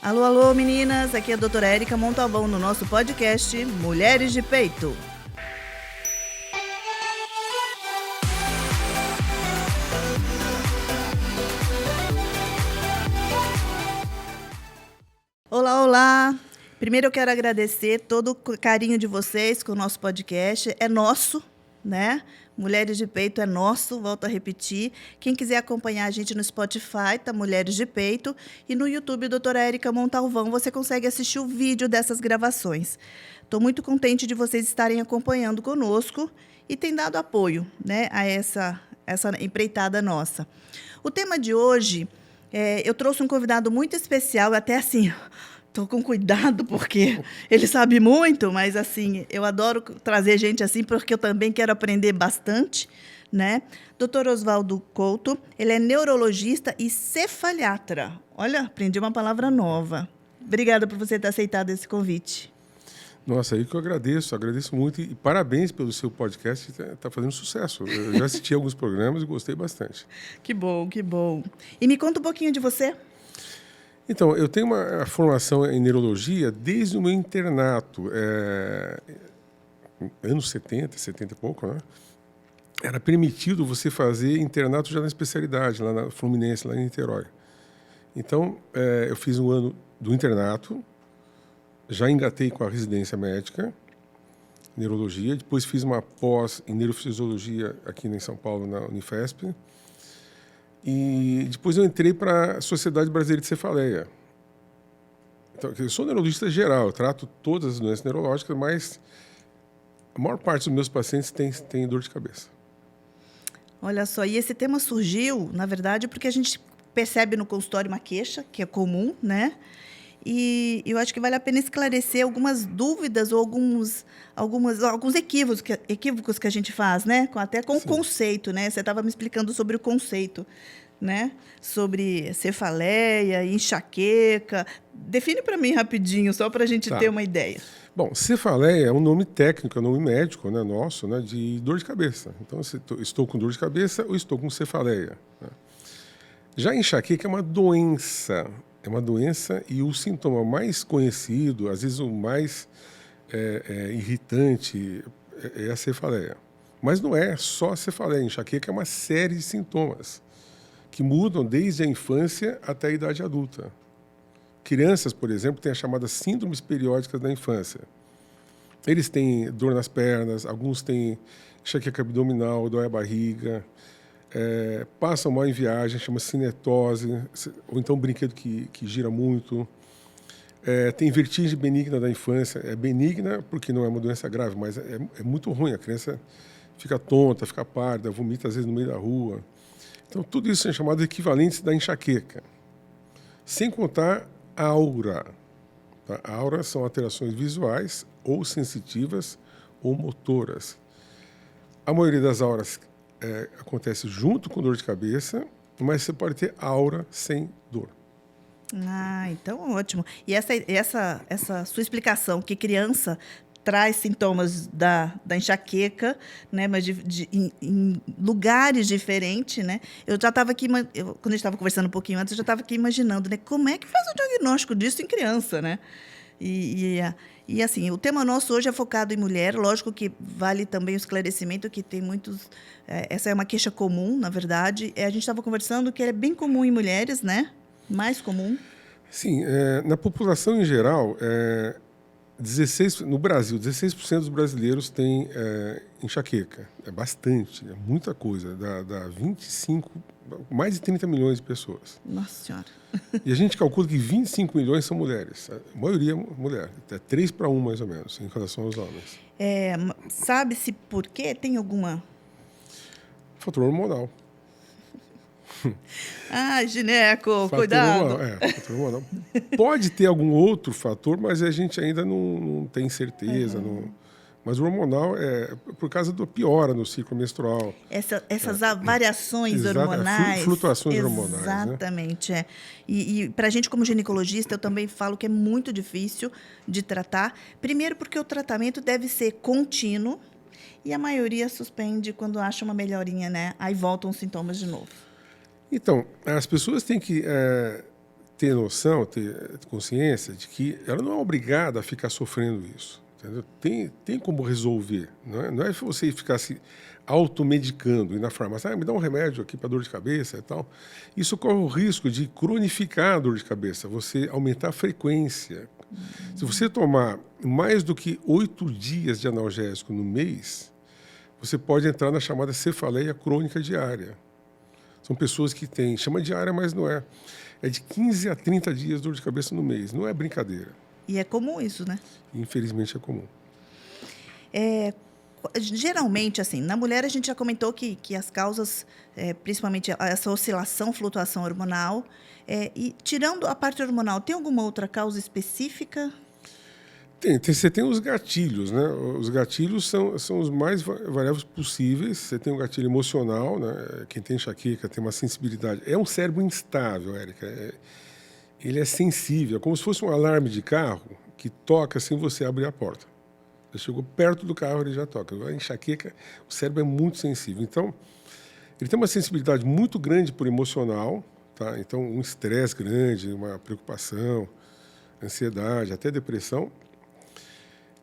Alô, alô, meninas! Aqui é a doutora Érica Montalvão no nosso podcast Mulheres de Peito. Olá, olá! Primeiro eu quero agradecer todo o carinho de vocês com o nosso podcast. É nosso, né? Mulheres de Peito é nosso, volto a repetir. Quem quiser acompanhar a gente no Spotify, tá Mulheres de Peito. E no YouTube, doutora Érica Montalvão, você consegue assistir o vídeo dessas gravações. Estou muito contente de vocês estarem acompanhando conosco e tem dado apoio, né, a essa empreitada nossa. O tema de hoje, eu trouxe um convidado muito especial, até assim... Estou com cuidado, porque ele sabe muito, mas, assim, eu adoro trazer gente assim, porque eu também quero aprender bastante, né? Dr. Oswaldo Couto, ele é neurologista e cefaliatra. Olha, aprendi uma palavra nova. Obrigada por você ter aceitado esse convite. Nossa, aí que eu agradeço muito e parabéns pelo seu podcast, está fazendo sucesso. Eu já assisti alguns programas e gostei bastante. Que bom, que bom. E me conta um pouquinho de você. Então, eu tenho uma formação em neurologia desde o meu internato, anos 70 e pouco, né? Era permitido você fazer internato já na especialidade, lá na Fluminense, lá em Niterói. Então, eu fiz um ano do internato, já engatei com a residência médica, neurologia, depois fiz uma pós em neurofisiologia aqui em São Paulo, na Unifesp. E depois eu entrei para a Sociedade Brasileira de Cefaleia. Então, eu sou neurologista geral, eu trato todas as doenças neurológicas, mas a maior parte dos meus pacientes tem dor de cabeça. Olha só, e esse tema surgiu, na verdade, porque a gente percebe no consultório uma queixa, que é comum, né? E eu acho que vale a pena esclarecer algumas dúvidas ou alguns equívocos que a gente faz, né? Até com o conceito, né? Você estava me explicando sobre o conceito, né? Sobre cefaleia, enxaqueca. Define para mim rapidinho, só para a gente ter uma ideia. Bom, cefaleia é um nome técnico, é um nome médico, né, nosso, né, de dor de cabeça. Então, se estou com dor de cabeça ou estou com cefaleia. Né? Já enxaqueca é uma doença. É uma doença e o sintoma mais conhecido, às vezes o mais irritante, é a cefaleia. Mas não é só a cefaleia. A enxaqueca é uma série de sintomas que mudam desde a infância até a idade adulta. Crianças, por exemplo, têm as chamadas síndromes periódicas da infância. Eles têm dor nas pernas, alguns têm enxaqueca abdominal, dói a barriga, passam mal em viagem, chama cinetose, ou então brinquedo que gira muito. Tem vertigem benigna da infância. É benigna porque não é uma doença grave, mas é muito ruim. A criança fica tonta, fica pálida, vomita às vezes no meio da rua. Então, tudo isso é chamado de equivalentes da enxaqueca. Sem contar a aura. Tá? A aura são alterações visuais ou sensitivas ou motoras. A maioria das auras acontece junto com dor de cabeça, mas você pode ter aura sem dor. Ah, então ótimo. E essa sua explicação, que criança traz sintomas da enxaqueca, né, mas em lugares diferentes, né? Eu já estava aqui, quando a gente estava conversando um pouquinho antes, eu já estava aqui imaginando, né, como é que faz o diagnóstico disso em criança, né? E assim, o tema nosso hoje é focado em mulher, lógico que vale também o esclarecimento que tem muitos... essa é uma queixa comum, na verdade. A gente estava conversando que é bem comum em mulheres, né? Mais comum. Sim, na população em geral, no Brasil, 16% dos brasileiros têm enxaqueca. É bastante, é muita coisa. Dá 25, mais de 30 milhões de pessoas. Nossa Senhora. E a gente calcula que 25 milhões são mulheres. A maioria é mulher. É 3 para 1, mais ou menos, em relação aos homens. Sabe-se por quê? Tem alguma... Fator hormonal. Ah, gineco, fator cuidado. Hormonal, fator hormonal. Pode ter algum outro fator, mas a gente ainda não tem certeza. Mas o hormonal é por causa da piora no ciclo menstrual. Essas variações hormonais. Flutuações hormonais. Exatamente. Né? E para a gente, como ginecologista, eu também falo que é muito difícil de tratar. Primeiro, porque o tratamento deve ser contínuo e a maioria suspende quando acha uma melhorinha, né? Aí voltam os sintomas de novo. Então, as pessoas têm que ter noção, ter consciência de que ela não é obrigada a ficar sofrendo isso. Entendeu? Tem como resolver. Não é você ficar se automedicando, ir na farmácia, me dá um remédio aqui para dor de cabeça e tal. Isso corre o risco de cronificar a dor de cabeça, você aumentar a frequência. Se você tomar mais do que 8 dias de analgésico no mês, você pode entrar na chamada cefaleia crônica diária. São pessoas que têm, chama diária, mas não é. É de 15 a 30 dias de dor de cabeça no mês, não é brincadeira. E é comum isso, né? Infelizmente é comum. Geralmente, assim, na mulher a gente já comentou que as causas, principalmente essa oscilação, flutuação hormonal, e tirando a parte hormonal, tem alguma outra causa específica? Você tem os gatilhos, né? Os gatilhos são os mais variáveis possíveis. Você tem um gatilho emocional, né? Quem tem enxaqueca tem uma sensibilidade. É um cérebro instável, Érica. Ele é sensível, é como se fosse um alarme de carro que toca assim você abrir a porta. Você chegou perto do carro, ele já toca. A enxaqueca, o cérebro é muito sensível. Então, ele tem uma sensibilidade muito grande por emocional, tá? Então, um estresse grande, uma preocupação, ansiedade, até depressão.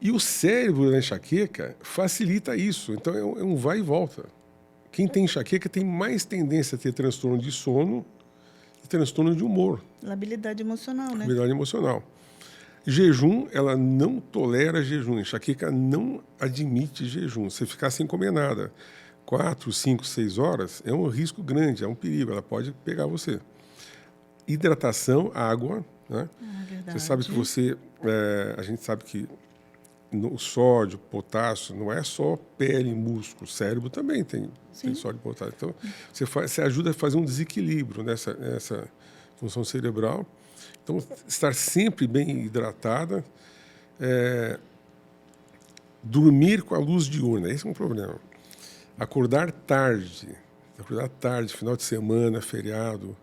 E o cérebro da enxaqueca facilita isso. Então, é um vai e volta. Quem tem enxaqueca tem mais tendência a ter transtorno de sono e transtorno de humor. Labilidade emocional, né? Labilidade emocional. Jejum, ela não tolera jejum. Enxaqueca não admite jejum. Você ficar sem comer nada 4, 5, 6 horas é um risco grande, é um perigo. Ela pode pegar você. Hidratação, água, né? Verdade. Você sabe que a gente sabe que o sódio, potássio, não é só pele e músculo, o cérebro também tem sódio e potássio. Então, você ajuda a fazer um desequilíbrio nessa função cerebral. Então, estar sempre bem hidratada, dormir com a luz diurna, esse é um problema. Acordar tarde, final de semana, feriado,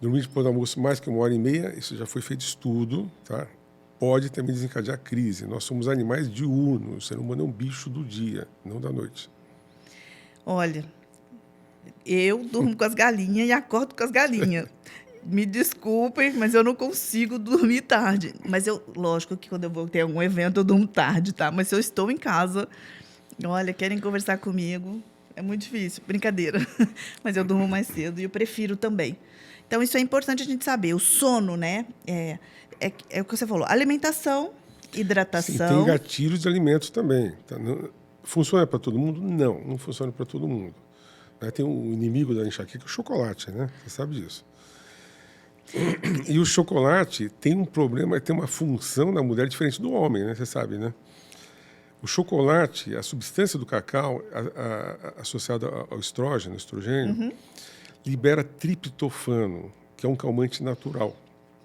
dormir depois do almoço mais que 1h30, isso já foi feito estudo, tá? Pode também desencadear crise. Nós somos animais diurnos, o ser humano é um bicho do dia, não da noite. Olha, eu durmo com as galinhas e acordo com as galinhas. Me desculpem, mas eu não consigo dormir tarde. Mas lógico que quando eu vou ter algum evento, eu durmo tarde, tá? Mas se eu estou em casa, olha, querem conversar comigo, é muito difícil, brincadeira. Mas eu durmo mais cedo e eu prefiro também. Então, isso é importante a gente saber. O sono, né? É o que você falou. Alimentação, hidratação. Sim, tem gatilhos de alimentos também. Tá? Funciona para todo mundo? Não funciona para todo mundo. Tem um inimigo da enxaqueca, o chocolate, né? Você sabe disso. E o chocolate tem um problema, tem uma função na mulher diferente do homem, né? Você sabe, né? O chocolate, a substância do cacau associada ao estrogênio, libera triptofano, que é um calmante natural.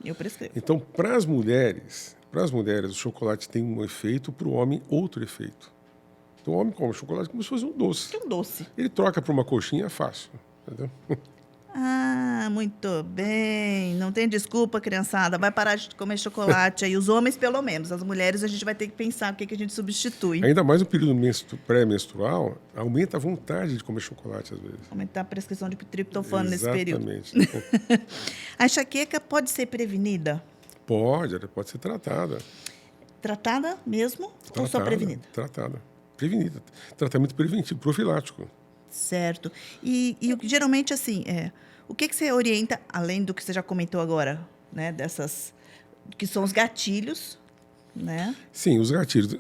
Eu prescrevo. Então, para as mulheres, o chocolate tem um efeito, para o homem, outro efeito. Então, o homem come chocolate como se fosse um doce. Um doce. Ele troca por uma coxinha fácil, entendeu? Muito bem. Não tem desculpa, criançada. Vai parar de comer chocolate aí. Os homens, pelo menos. As mulheres, a gente vai ter que pensar o que a gente substitui. Ainda mais no período pré-menstrual, aumenta a vontade de comer chocolate, às vezes. Aumentar a prescrição de triptofano nesse período. Exatamente. A enxaqueca pode ser prevenida? Pode, ela pode ser tratada. Tratada mesmo ou só prevenida? Tratada. Prevenida. Tratamento preventivo, profilático. Certo. E geralmente, assim, o que você orienta, além do que você já comentou agora, né, dessas, que são os gatilhos, né? Sim, os gatilhos.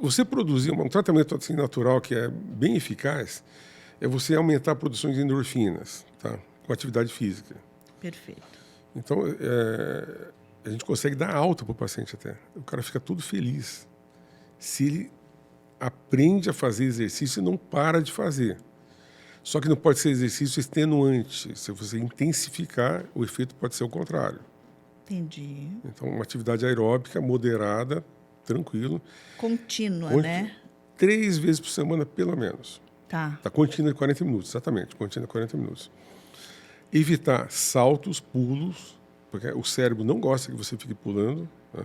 Você produzir um tratamento assim, natural que é bem eficaz, é você aumentar a produção de endorfinas, tá? Com atividade física. Perfeito. Então, a gente consegue dar alta para o paciente até. O cara fica todo feliz. Se ele aprende a fazer exercício e não para de fazer. Só que não pode ser exercício extenuante. Se você intensificar, o efeito pode ser o contrário. Entendi. Então, uma atividade aeróbica moderada, tranquilo. Contínua, né? 3 vezes por semana, pelo menos. Tá. Contínua de 40 minutos, exatamente. Contínua de 40 minutos. Evitar saltos, pulos, porque o cérebro não gosta que você fique pulando. Né?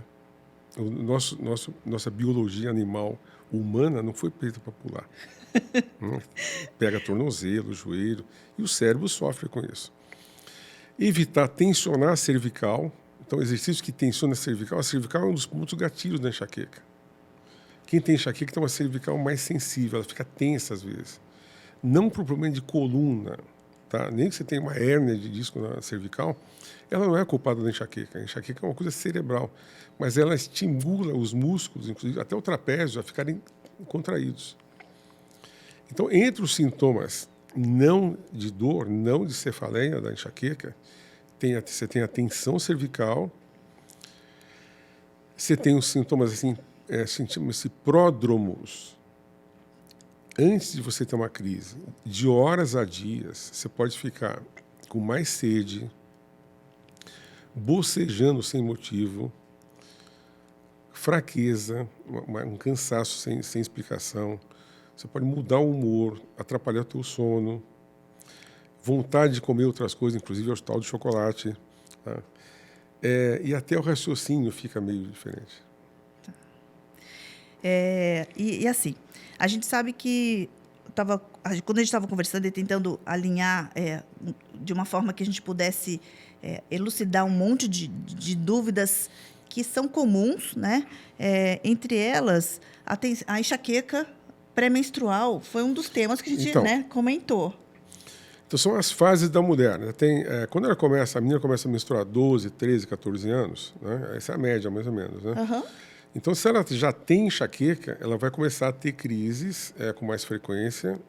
Nossa biologia animal humana não foi feita para pular. Pega tornozelo, joelho, e o cérebro sofre com isso. Evitar tensionar a cervical. Então, exercício que tensiona a cervical é um dos pontos gatilhos da enxaqueca. Quem tem enxaqueca tem uma cervical mais sensível, ela fica tensa às vezes. Não por problema de coluna, tá? Nem que você tenha uma hérnia de disco na cervical, ela não é culpada da enxaqueca. A enxaqueca é uma coisa cerebral, mas ela estimula os músculos, inclusive até o trapézio, a ficarem contraídos. Então, entre os sintomas não de dor, não de cefaleia da enxaqueca, você tem a tensão cervical, você tem os sintomas assim, chama-se pródromos. Antes de você ter uma crise, de horas a dias, você pode ficar com mais sede, bocejando sem motivo, fraqueza, um cansaço sem explicação. Você pode mudar o humor, atrapalhar o teu sono, vontade de comer outras coisas, inclusive o tal de chocolate. Tá? E até o raciocínio fica meio diferente. Tá. E assim, a gente sabe que quando a gente estava conversando e tentando alinhar de uma forma que a gente pudesse elucidar um monte de dúvidas que são comuns, né? Entre elas, a enxaqueca pré-menstrual foi um dos temas que a gente comentou. Então, são as fases da mulher. Né? Quando a menina começa a menstruar 12, 13, 14 anos, né? Essa é a média, mais ou menos. Né? Uhum. Então, se ela já tem enxaqueca, ela vai começar a ter crises com mais frequência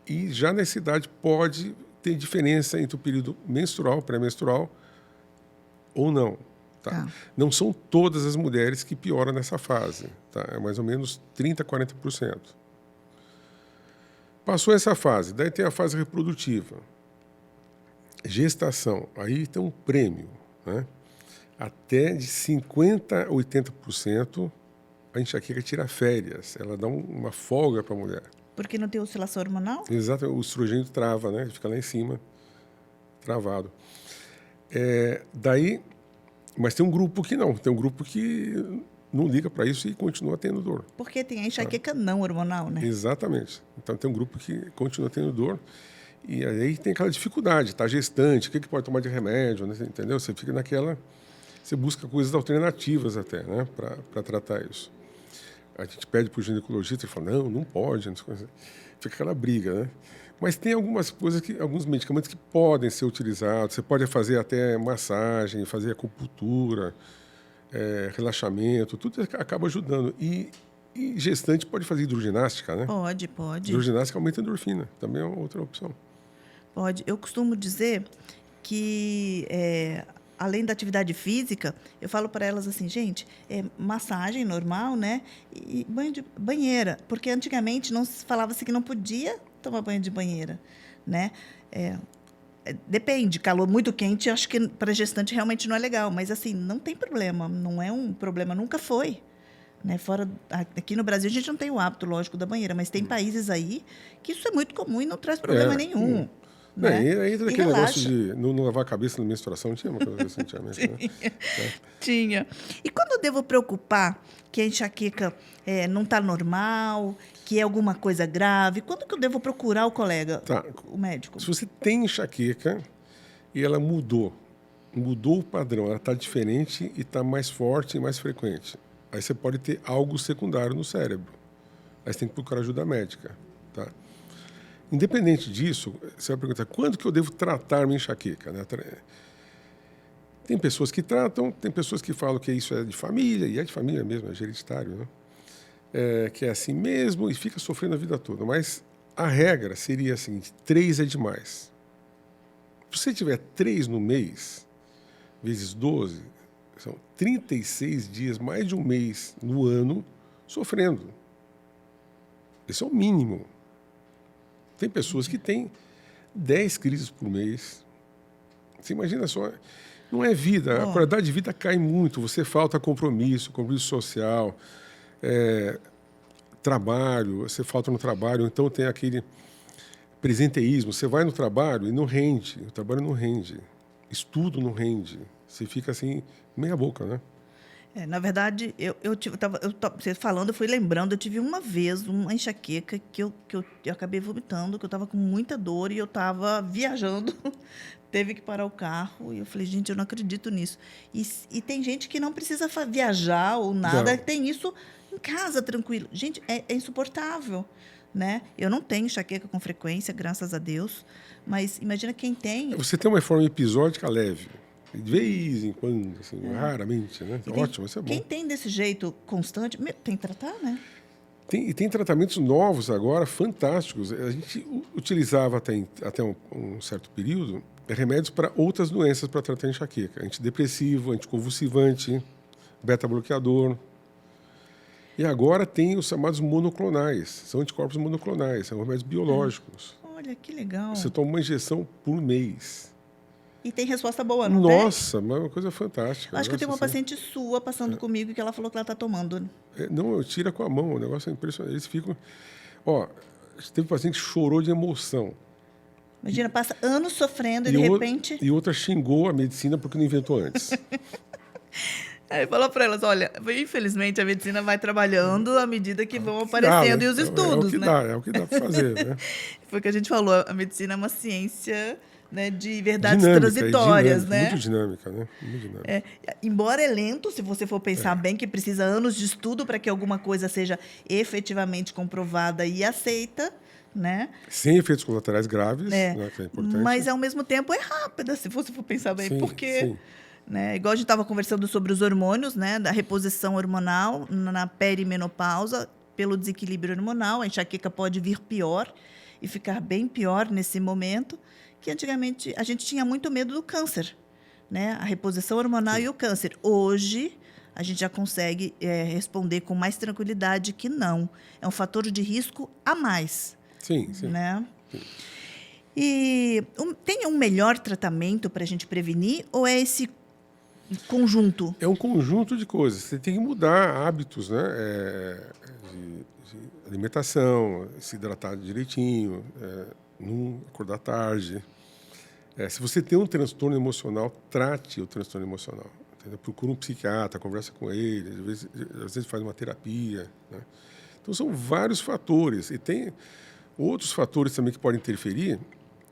e já nessa idade pode ter diferença entre o período menstrual, pré-menstrual ou não. Tá? Não são todas as mulheres que pioram nessa fase. Tá? É mais ou menos 30% a 40%. Passou essa fase, daí tem a fase reprodutiva. Gestação, aí tem um prêmio. Né? Até de 50% a 80% a enxaqueca tira férias. Ela dá uma folga para a mulher. Porque não tem oscilação hormonal? Exato, o estrogênio trava, né? Ele fica lá em cima, travado. Mas tem um grupo que não. Tem um grupo que não liga para isso e continua tendo dor. Porque tem a enxaqueca não hormonal, né? Exatamente. Então tem um grupo que continua tendo dor e aí tem aquela dificuldade, tá gestante, o que pode tomar de remédio, né? Entendeu? Você fica naquela... Você busca coisas alternativas até, né? Para tratar isso. A gente pede para o ginecologista e fala, não pode. Fica aquela briga, né? Mas tem algumas coisas, alguns medicamentos que podem ser utilizados. Você pode fazer até massagem, fazer acupuntura, relaxamento, tudo acaba ajudando. E gestante pode fazer hidroginástica, né? Pode. Hidroginástica aumenta a endorfina, também é outra opção. Pode. Eu costumo dizer que, além da atividade física, eu falo para elas assim, gente, massagem normal, né? E banheira, porque antigamente não se falava-se que não podia tomar banho de banheira, né? Depende, calor muito quente, acho que para gestante realmente não é legal, mas assim, não tem problema, não é um problema, nunca foi. Né? Aqui no Brasil a gente não tem o hábito, lógico, da banheira, mas tem países aí que isso é muito comum e não traz problema nenhum. Né? Aí entra aquele negócio de não lavar a cabeça na menstruação, tinha uma coisa assim antigamente, né? Tinha. E quando eu devo preocupar que a enxaqueca não está normal, que é alguma coisa grave, quando que eu devo procurar o colega, o médico? Se você tem enxaqueca e ela mudou o padrão, ela está diferente e está mais forte e mais frequente, aí você pode ter algo secundário no cérebro. Aí você tem que procurar ajuda médica, tá? Independente disso, você vai perguntar, quando que eu devo tratar minha enxaqueca? Né? Tem pessoas que tratam, tem pessoas que falam que isso é de família, e é de família mesmo, é hereditário, né? Que é assim mesmo e fica sofrendo a vida toda. Mas a regra seria a seguinte, 3 é demais. Se você tiver 3 no mês, vezes 12, são 36 dias, mais de um mês no ano, sofrendo. Esse é o mínimo. Tem pessoas que têm 10 crises por mês. Você imagina só, não é vida. A qualidade de vida cai muito. Você falta compromisso social, trabalho, você falta no trabalho. Então tem aquele presenteísmo. Você vai no trabalho e não rende. O trabalho não rende. Estudo não rende. Você fica assim, meia boca, né? Na verdade, você falando, eu fui lembrando, eu tive uma vez uma enxaqueca que eu acabei vomitando, que eu estava com muita dor e eu estava viajando, teve que parar o carro e eu falei, gente, eu não acredito nisso. E tem gente que não precisa viajar ou nada, Não. tem isso em casa, tranquilo. Gente, é insuportável, né? Eu não tenho enxaqueca com frequência, graças a Deus, mas imagina quem tem. Você tem uma forma episódica leve. De vez em quando, assim, raramente, né? Ótimo, isso é bom. Quem tem desse jeito constante, tem que tratar, né? Tem tratamentos novos agora, fantásticos. A gente utilizava até um certo período remédios para outras doenças para tratar enxaqueca. Antidepressivo, anticonvulsivante, beta-bloqueador. E agora tem os chamados monoclonais. São anticorpos monoclonais, são remédios biológicos. Olha, que legal. Você toma uma injeção por mês. E tem resposta boa, não tem? Nossa, mas é uma coisa fantástica. Acho que eu tenho uma assim. paciente sua passando comigo que ela falou que ela está tomando. Não, eu tiro com a mão, o negócio é impressionante. Eles ficam... Ó, teve um paciente que chorou de emoção. Imagina, passa anos sofrendo e de repente... E outra xingou a medicina porque não inventou antes. Aí falou para elas, olha, infelizmente a medicina vai trabalhando à medida que vão aparecendo e os estudos, né? É o que dá para fazer, né? Foi o que a gente falou, a medicina é uma ciência, né, de verdades dinâmica, transitórias, dinâmica, né? Muito dinâmica, né? Muito dinâmica. Embora é lento, se você for pensar bem, que precisa anos de estudo para que alguma coisa seja efetivamente comprovada e aceita, né? Sem efeitos colaterais graves, né, que é importante. Mas, ao mesmo tempo, é rápida, se você for pensar bem, Sim, porque... sim. Né, igual a gente estava conversando sobre os hormônios, né, da reposição hormonal na perimenopausa, pelo desequilíbrio hormonal, a enxaqueca pode vir pior e ficar bem pior nesse momento, que antigamente a gente tinha muito medo do câncer, né, a reposição hormonal e o câncer. Hoje, a gente já consegue responder com mais tranquilidade que não. É um fator de risco a mais. Sim, sim. Né? Sim. E tem um melhor tratamento para a gente prevenir ou é esse conjunto? É um conjunto de coisas. Você tem que mudar hábitos, né? De alimentação, se hidratar direitinho, não acordar tarde. Se você tem um transtorno emocional, trate o transtorno emocional. Entendeu? Procura um psiquiatra, conversa com ele, às vezes faz uma terapia. Né? Então, são vários fatores. E tem outros fatores também que podem interferir.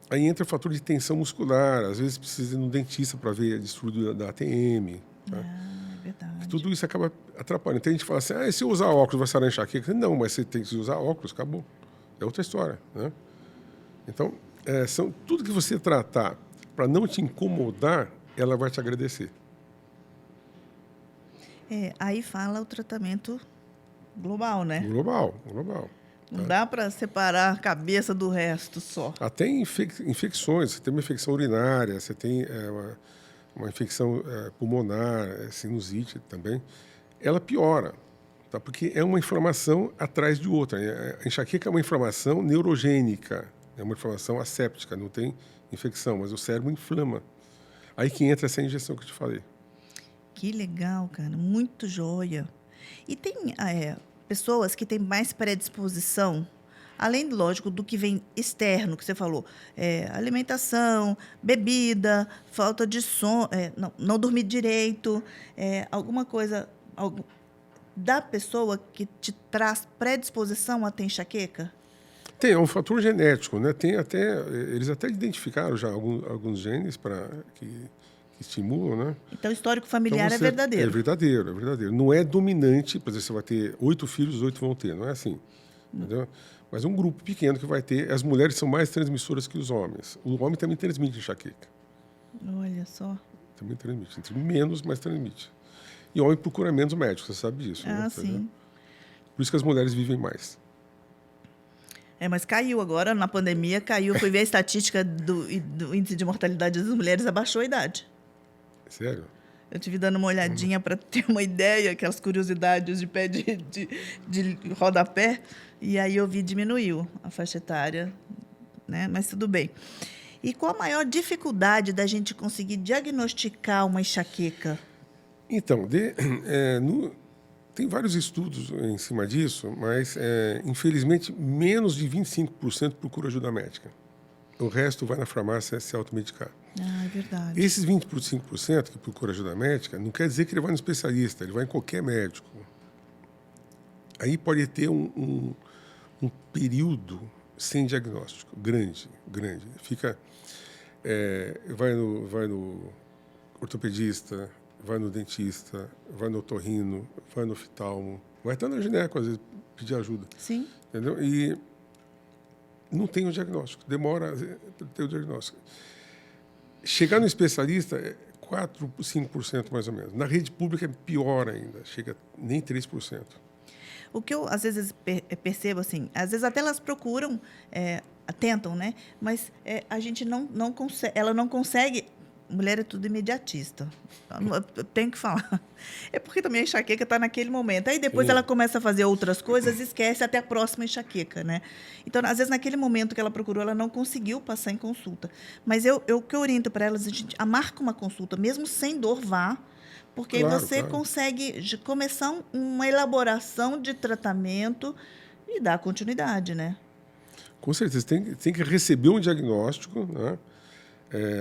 Aí entra o fator de tensão muscular, às vezes precisa ir no dentista para ver a distúrbio da ATM. Tá? É verdade. Tudo isso acaba atrapalhando. Então a gente fala assim, se eu usar óculos vai sarar a enxaqueca. Não, mas você tem que usar óculos, acabou. É outra história. Né? Então, tudo que você tratar para não te incomodar, ela vai te agradecer. Aí fala o tratamento global, né? Global. Não dá para separar a cabeça do resto só. Até infecções, você tem uma infecção urinária, você tem uma infecção pulmonar, sinusite também, ela piora, tá? Porque é uma inflamação atrás de outra. A enxaqueca é uma inflamação neurogênica, é uma inflamação asséptica, não tem infecção, mas o cérebro inflama. Aí que entra essa injeção que eu te falei. Que legal, cara, muito joia. E tem pessoas que têm mais predisposição, além, lógico, do que vem externo, que você falou, alimentação, bebida, falta de sono, não dormir direito, alguma coisa da pessoa que te traz predisposição a ter enxaqueca? Tem, um fator genético, né? Eles até identificaram já alguns genes que estimulam, né? Então, o histórico familiar então é verdadeiro. É verdadeiro. Não é dominante, por exemplo, você vai ter 8 filhos, 8 vão ter, não é assim. Entendeu? Mas um grupo pequeno que vai ter, as mulheres são mais transmissoras que os homens. O homem também transmite enxaqueca. Olha só. Também transmite. Menos, mas transmite. E o homem procura menos médicos, você sabe disso. Ah, né? sim. Por isso que as mulheres vivem mais. Mas caiu agora, na pandemia, caiu. Fui ver a estatística do índice de mortalidade das mulheres, abaixou a idade. Sério? Eu estive dando uma olhadinha para ter uma ideia, aquelas curiosidades de pé de rodapé, e aí eu vi diminuiu a faixa etária, né? Mas tudo bem. E qual a maior dificuldade da gente conseguir diagnosticar uma enxaqueca? Então, tem vários estudos em cima disso, mas, infelizmente, menos de 25% procura ajuda médica. O resto vai na farmácia se automedicar. Ah, é verdade. Esses 25% que procura ajuda médica, não quer dizer que ele vai no especialista, ele vai em qualquer médico. Aí pode ter um período sem diagnóstico, grande. Fica, vai no ortopedista, vai no dentista, vai no otorrino, vai no oftalmo, vai até no gineco, às vezes, pedir ajuda. Sim. Entendeu? E não tem o diagnóstico, demora para ter o diagnóstico. Chegar no especialista é 4%, 5% mais ou menos. Na rede pública é pior ainda, chega nem 3%. O que eu, às vezes, percebo, assim, às vezes até elas procuram, tentam, né? Mas a gente não consegue, ela não consegue. Mulher é tudo imediatista. Eu tenho que falar. É porque também a enxaqueca está naquele momento. Aí depois Sim. ela começa a fazer outras coisas e esquece até a próxima enxaqueca, né? Então, às vezes, naquele momento que ela procurou, ela não conseguiu passar em consulta. Mas o que eu oriento para elas, a gente marca uma consulta, mesmo sem dor, vá, porque Claro, aí você claro. consegue começar uma elaboração de tratamento e dar continuidade, né? Com certeza, tem que receber um diagnóstico, né?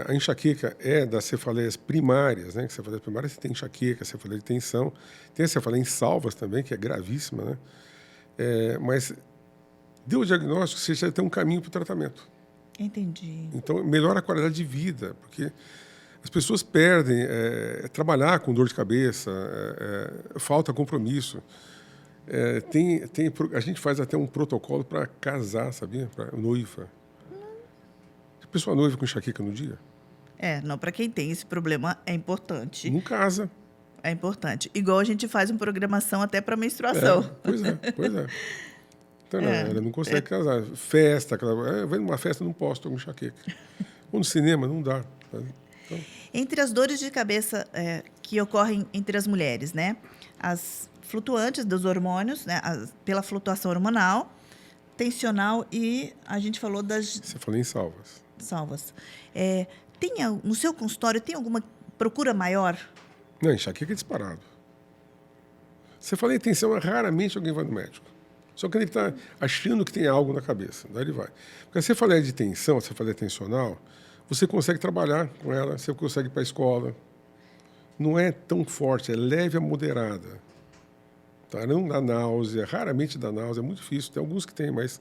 A enxaqueca é das cefaleias primárias, né? Cefaleias primárias você tem enxaqueca, cefaleia de tensão, tem a cefaleia em salvas também, que é gravíssima, né? Mas deu o diagnóstico, você já tem um caminho para o tratamento. Entendi. Então, melhora a qualidade de vida, porque as pessoas perdem trabalhar com dor de cabeça, falta compromisso. A gente faz até um protocolo para casar, sabia? Para noiva. A pessoa noiva com enxaqueca no dia? Não, para quem tem esse problema é importante. Não casa. É importante. Igual a gente faz uma programação até para menstruação. Pois é. Então, ela não consegue casar. Festa, vai numa festa, não posso, estou com enxaqueca. Ou no cinema, não dá. Sabe? Então, Entre as dores de cabeça que ocorrem entre as mulheres, né? As flutuantes dos hormônios, né? Pela flutuação hormonal, tensional e a gente falou das você falou em salvas. salvas. No seu consultório, tem alguma procura maior? Não, enxaqueca é disparado. Você fala em tensão, raramente alguém vai no médico. Só que ele está achando que tem algo na cabeça. Daí ele vai. Porque se você falar de tensão, se você falar tensional, você consegue trabalhar com ela, você consegue ir para a escola. Não é tão forte, é leve a moderada. Tá? Não dá náusea, raramente dá náusea, é muito difícil. Tem alguns que tem, mas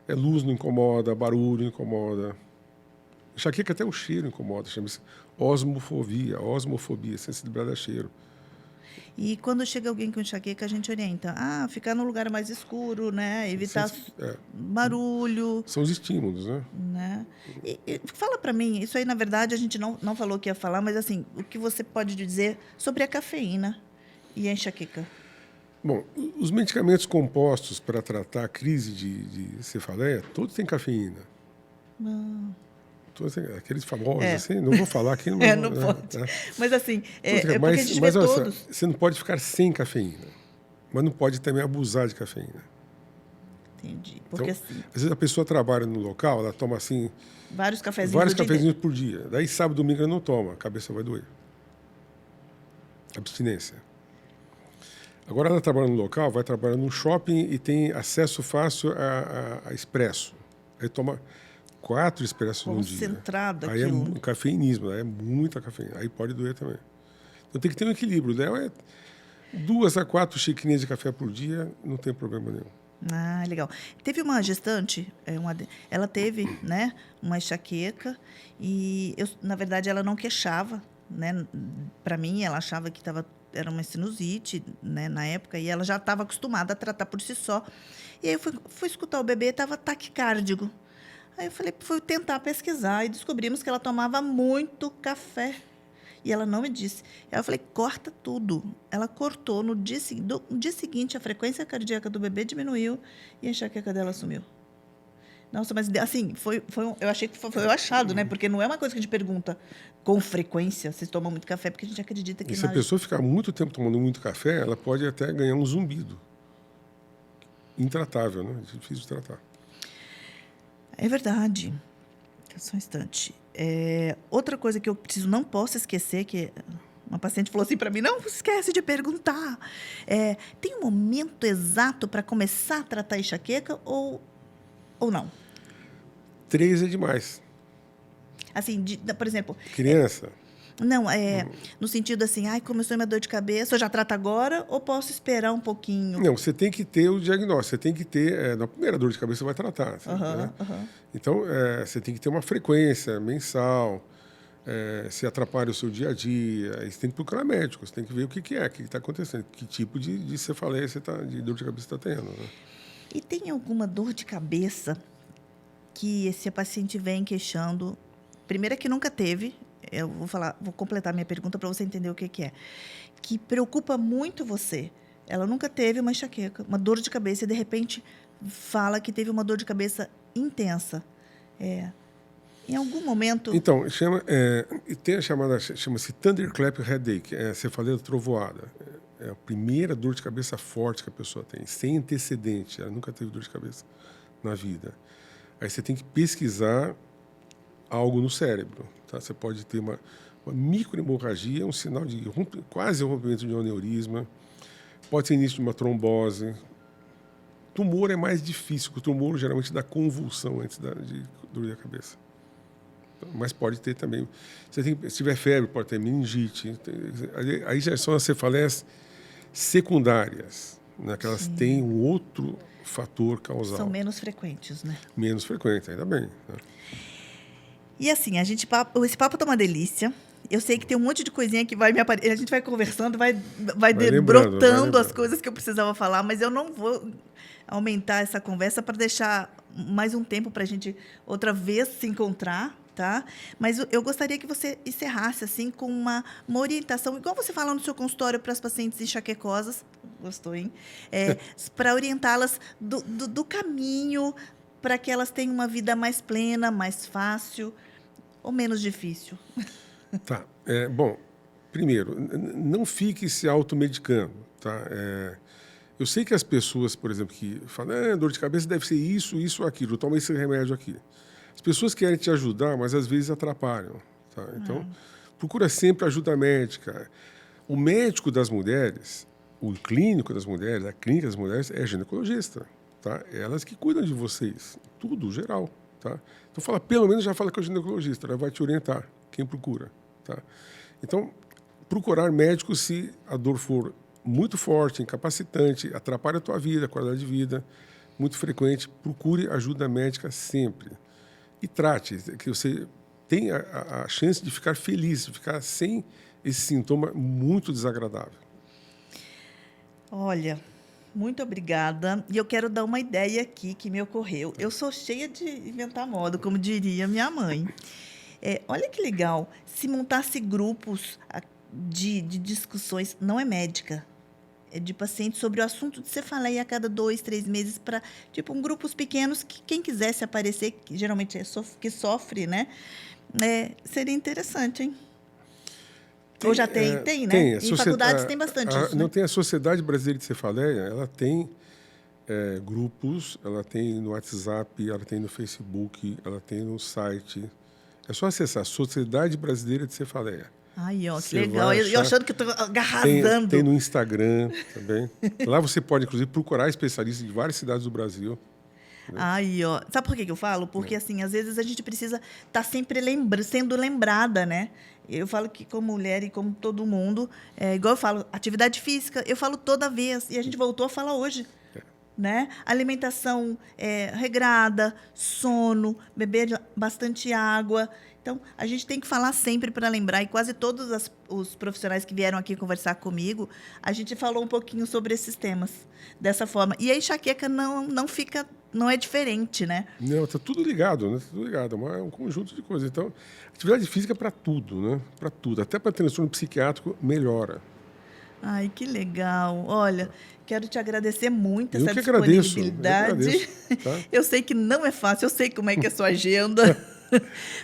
luz não incomoda, barulho incomoda. Enxaqueca até o cheiro incomoda, chama-se osmofobia, sensibilidade a cheiro. E quando chega alguém com enxaqueca, a gente orienta. Ficar num lugar mais escuro, né? Evitar barulho. São os estímulos, né? E fala para mim, isso aí, na verdade, a gente não falou que ia falar, mas assim, o que você pode dizer sobre a cafeína e a enxaqueca? Bom, os medicamentos compostos para tratar a crise de cefaleia, todos têm cafeína. Aqueles famosos, assim, não vou falar aqui. Não pode. Mas assim, porque a gente vê olha todos. só, você não pode ficar sem cafeína, mas não pode também abusar de cafeína. Entendi. Porque Então, às vezes a pessoa trabalha no local, ela toma assim... vários cafezinhos por dia. Daí sábado, domingo ela não toma, a cabeça vai doer. Abstinência. Agora ela trabalha no local, vai trabalhar num shopping e tem acesso fácil a expresso. Aí toma 4 expressos no dia. Concentrado Aí aquilo. é cafeinismo, aí é muita cafeína. Aí pode doer também. Então tem que ter um equilíbrio. Né? 2 a 4 xicrinhas de café por dia, não tem problema nenhum. Legal. Teve uma gestante, ela teve, né, uma enxaqueca e, na verdade, ela não queixava, né? Para mim, ela achava que era uma sinusite, né, na época, e ela já estava acostumada a tratar por si só. E aí eu fui escutar o bebê, estava taquicárdico. Aí eu fui tentar pesquisar e descobrimos que ela tomava muito café. E ela não me disse. Aí eu falei, corta tudo. Ela cortou. No dia seguinte, a frequência cardíaca do bebê diminuiu e a enxaqueca dela sumiu. Nossa, mas assim, eu achei que foi o achado, né? Porque não é uma coisa que a gente pergunta com frequência, vocês tomam muito café, porque a gente acredita que... E se a pessoa ficar muito tempo tomando muito café, ela pode até ganhar um zumbido. Intratável, né? É difícil de tratar. É verdade. Só um instante. Outra coisa que eu não posso esquecer, que uma paciente falou assim para mim, não esquece de perguntar. Tem um momento exato para começar a tratar a enxaqueca ou não? 3 é demais. Assim, por exemplo, Criança, não, no sentido assim, ai, começou minha dor de cabeça, eu já trato agora ou posso esperar um pouquinho? não, você tem que ter o diagnóstico, você tem que ter, na primeira dor de cabeça você vai tratar, né? Então, você tem que ter uma frequência mensal, se atrapalha o seu dia a dia, aí você tem que procurar médico, você tem que ver o que está acontecendo, que tipo de cefaleia de dor de cabeça você está tendo, né? E tem alguma dor de cabeça que esse paciente vem queixando? Primeiro é que nunca teve, eu vou completar minha pergunta para você entender o que é. Que preocupa muito você. Ela nunca teve uma enxaqueca, uma dor de cabeça, e de repente fala que teve uma dor de cabeça intensa. Em algum momento... Então, tem a chamada, chama-se Thunderclap Headache, cefaleia trovoada. É a primeira dor de cabeça forte que a pessoa tem, sem antecedente. Ela nunca teve dor de cabeça na vida. Aí você tem que pesquisar algo no cérebro. Tá? Você pode ter uma microhemorragia, um sinal de quase rompimento de um aneurisma. Pode ser início de uma trombose. Tumor é mais difícil, porque o tumor geralmente dá convulsão antes de dor de cabeça. Mas pode ter também. Se tiver febre, pode ter meningite. Aí já são as cefaleias secundárias, né? Que elas têm um outro fator causal. São menos frequentes, né? Menos frequente, ainda bem. Né? E assim, esse papo tá uma delícia. Eu sei que tem um monte de coisinha que vai me aparecer. A gente vai conversando, vai brotando as coisas que eu precisava falar, mas eu não vou aumentar essa conversa para deixar mais um tempo para a gente outra vez se encontrar. Tá? Mas eu gostaria que você encerrasse assim, com uma orientação, igual você fala no seu consultório para as pacientes enxaquecosas, gostou, hein? Para orientá-las do caminho para que elas tenham uma vida mais plena, mais fácil ou menos difícil. Tá. Bom, primeiro, não fique se automedicando. Tá? Eu sei que as pessoas, por exemplo, que falam dor de cabeça deve ser isso, aquilo, toma esse remédio aqui. As pessoas querem te ajudar, mas às vezes atrapalham. Tá? Então, procura sempre ajuda médica. O médico das mulheres, o clínico das mulheres, a clínica das mulheres é ginecologista. Tá? Elas que cuidam de vocês, tudo, geral. Tá? Então, pelo menos já fala com o ginecologista, ela vai te orientar, quem procura. Tá? Então, procurar médico se a dor for muito forte, incapacitante, atrapalha a tua vida, a qualidade de vida, muito frequente, procure ajuda médica sempre. E trate, que você tenha a chance de ficar feliz, de ficar sem esse sintoma muito desagradável. Olha, muito obrigada. E eu quero dar uma ideia aqui que me ocorreu. Eu sou cheia de inventar moda, como diria minha mãe. Olha que legal, se montasse grupos de discussões, não é médica, de pacientes sobre o assunto de cefaleia a cada 2, 3 meses, para grupos pequenos que quem quisesse aparecer, que geralmente que sofre, né? Seria interessante, hein? Ou já tem, né? Tem. Em faculdades tem bastante isso, não né? tem a Sociedade Brasileira de Cefaleia, ela tem grupos, ela tem no WhatsApp, ela tem no Facebook, ela tem no site. É só acessar Sociedade Brasileira de Cefaleia. Ai, ó, que legal. Eu achando que estou arrasando. Tem no Instagram também. Lá você pode, inclusive, procurar especialistas de várias cidades do Brasil. Né? Ai, ó. Sabe por que eu falo? Porque, assim, às vezes a gente precisa estar sempre sendo lembrada, né? Eu falo que, como mulher e como todo mundo, igual eu falo, atividade física, eu falo toda vez. E a gente voltou a falar hoje. Né? Alimentação regrada, sono, beber bastante água. Então, a gente tem que falar sempre para lembrar, e quase todos os profissionais que vieram aqui conversar comigo, a gente falou um pouquinho sobre esses temas, dessa forma. E a enxaqueca não é diferente, né? Não, está tudo ligado, né? Tudo ligado, é um conjunto de coisas. Então, atividade física é para tudo, né? Para tudo. Até para transtorno psiquiátrico melhora. Ai, que legal. Olha, quero te agradecer muito essa Eu disponibilidade. que agradeço, tá? Eu sei que não é fácil, eu sei como é que é a sua agenda.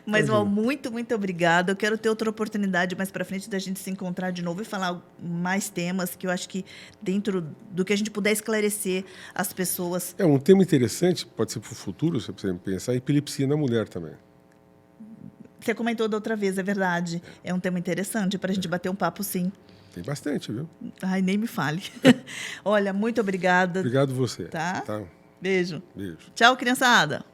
Mas, muito, muito obrigada. Eu quero ter outra oportunidade mais para frente da gente se encontrar de novo e falar mais temas que eu acho que dentro do que a gente puder esclarecer as pessoas. Um tema interessante, pode ser para o futuro, se você pensar, é epilepsia na mulher também. Você comentou da outra vez, é verdade. É um tema interessante para a gente bater um papo, sim. Tem bastante, viu? Ai, nem me fale. Olha, muito obrigada. Obrigado você. Tá? Tá. Beijo. Beijo. Tchau, criançada.